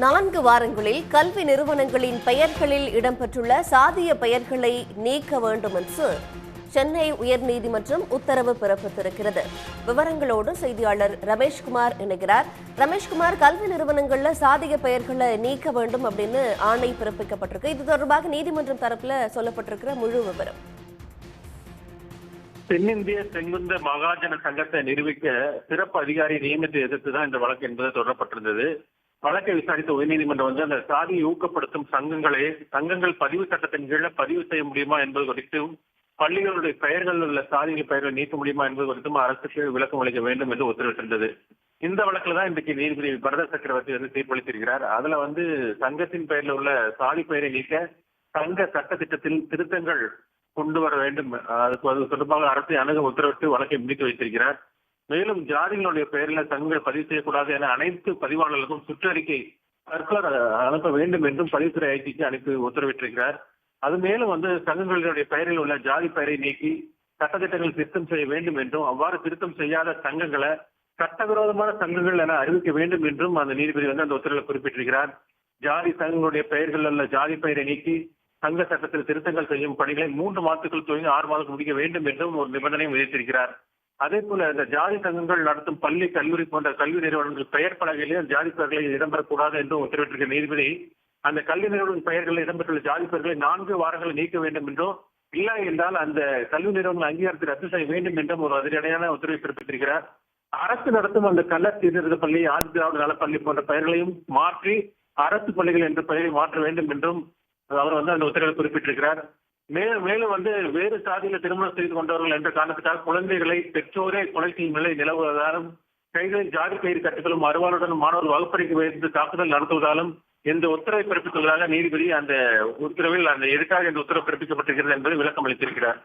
4 வாரங்களில் கல்வி நிறுவனங்களின் பெயர்களில் இடம்பெற்றுள்ள சாதிய பெயர்களை நீக்க வேண்டும் என்று சென்னை உயர்நீதிமன்றம் உத்தரவு பிறப்பித்திருக்கிறது. விவரங்களோடு செய்தியாளர் ரமேஷ்குமார் இணைகிறார். ரமேஷ்குமார், கல்வி நிறுவனங்கள்ல சாதிய பெயர்களை நீக்க வேண்டும் அப்படின்னு ஆணை பிறப்பிக்கப்பட்டிருக்கு. இது தொடர்பாக நீதிமன்றம் தரப்புல சொல்லப்பட்டிருக்கிற முழு விவரம். தென்னிந்திய செங்குந்த மகாஜன சங்கத்தை நிரூபிக்க சிறப்பு அதிகாரி நியமித்து எதிர்த்துதான் இந்த வழக்கு என்பது தொடரப்பட்டிருந்தது. வழக்கை விசாரித்த உயர்நீதிமன்றம் அந்த சாதியை ஊக்கப்படுத்தும் சங்கங்கள் பதிவு சட்டத்தின் கீழே பதிவு செய்ய முடியுமா என்பது குறித்தும், பள்ளிகளுடைய பெயர்கள் உள்ள சாதிகள் பெயர்களை நீக்க முடியுமா என்பது குறித்தும் அரசுக்கு விளக்கம் அளிக்க வேண்டும் என்று உத்தரவிட்டிருந்தது. இந்த வழக்குல தான் இன்றைக்கு நீதிபதி பரத சக்கரவர்த்தி தீர்ப்பளித்திருக்கிறார். அதுல சங்கத்தின் பெயரில் உள்ள சாதி பெயரை நீக்க சங்க சட்ட திட்டத்தில் திருத்தங்கள் கொண்டு வர வேண்டும், அதுக்கு அது தொடர்பாக அரசை அணுக உத்தரவிட்டு வழக்கை முடித்து வைத்திருக்கிறார். மேலும் ஜாதிகளுடைய பெயரில் சங்கங்கள் பதிவு செய்யக்கூடாது என அனைத்து பதிவாளர்களுக்கும் சுற்றறிக்கை சர்க்குலர் அனுப்ப வேண்டும் என்றும் பதிவுத்துறை ஐடிக்கு அனுப்பி உத்தரவிட்டிருக்கிறார். அது மேலும் சங்கங்களுடைய பெயரில் உள்ள ஜாதி பெயரை நீக்கி சட்டத்திட்டங்கள் திருத்தம் செய்ய வேண்டும் என்றும், அவ்வாறு திருத்தம் செய்யாத சங்கங்களை சட்டவிரோதமான சங்கங்கள் என அறிவிக்க வேண்டும் என்றும் அந்த நீதிபதி அந்த உத்தரவில் குறிப்பிட்டிருக்கிறார். ஜாதி சங்கங்களுடைய பெயர்கள் உள்ள ஜாதி பெயரை நீக்கி சங்க சட்டத்தில் திருத்தங்கள் செய்யும் பணிகளை 3 மாதத்துக்குள் துவங்கி 6 மாதத்துக்கு முடிக்க வேண்டும் என்றும் ஒரு நிபந்தனையும் விதித்திருக்கிறார். அதே போல இந்த ஜாதி சங்கங்கள் நடத்தும் பள்ளி, கல்லூரி போன்ற கல்வி நிறுவனங்கள் பெயர் பலகையிலே ஜாதி பெயர்களை இடம்பெறக்கூடாது என்றும் உத்தரவிட்டிருக்கிற நீதிபதி அந்த கல்வி நிறுவன பெயர்களில் இடம்பெற்றுள்ள ஜாதி பெயர்களை 4 வாரங்கள் நீக்க வேண்டும் என்றும், இல்லை என்றால் அந்த கல்வி நிறுவன அங்கீகாரத்தை ரத்து செய்ய வேண்டும் என்றும் ஒரு அதிரடியான உத்தரவை பிறப்பித்திருக்கிறார். அரசு நடத்தும் அந்த கள்ளர் சீர்திருத்த பள்ளி, ஆதி திராவிட நலப்பள்ளி போன்ற பெயர்களையும் மாற்றி அரசு பள்ளிகள் என்ற பெயரை மாற்ற வேண்டும் என்றும் அவர் அந்த உத்தரவை குறிப்பிட்டிருக்கிறார். மேலும் வேறு சாதியில திருமணம் செய்து கொண்டவர்கள் என்ற காரணத்துக்காக குழந்தைகளை பெற்றோரே கொலை செய்யும் நிலை நிலவுவதாலும், கைகளில் ஜாதி பெயர் கட்டுகளும் அறுவாளுடன் மாணவர் வகுப்பறைக்கு வைத்து தாக்குதல் நடத்துவதாலும் இந்த உத்தரவை பிறப்பித்துள்ளதாக நீதிபதி அந்த உத்தரவில் எதுக்காக இந்த உத்தரவு பிறப்பிக்கப்பட்டிருக்கிறது என்பதை விளக்கம் அளித்திருக்கிறார்.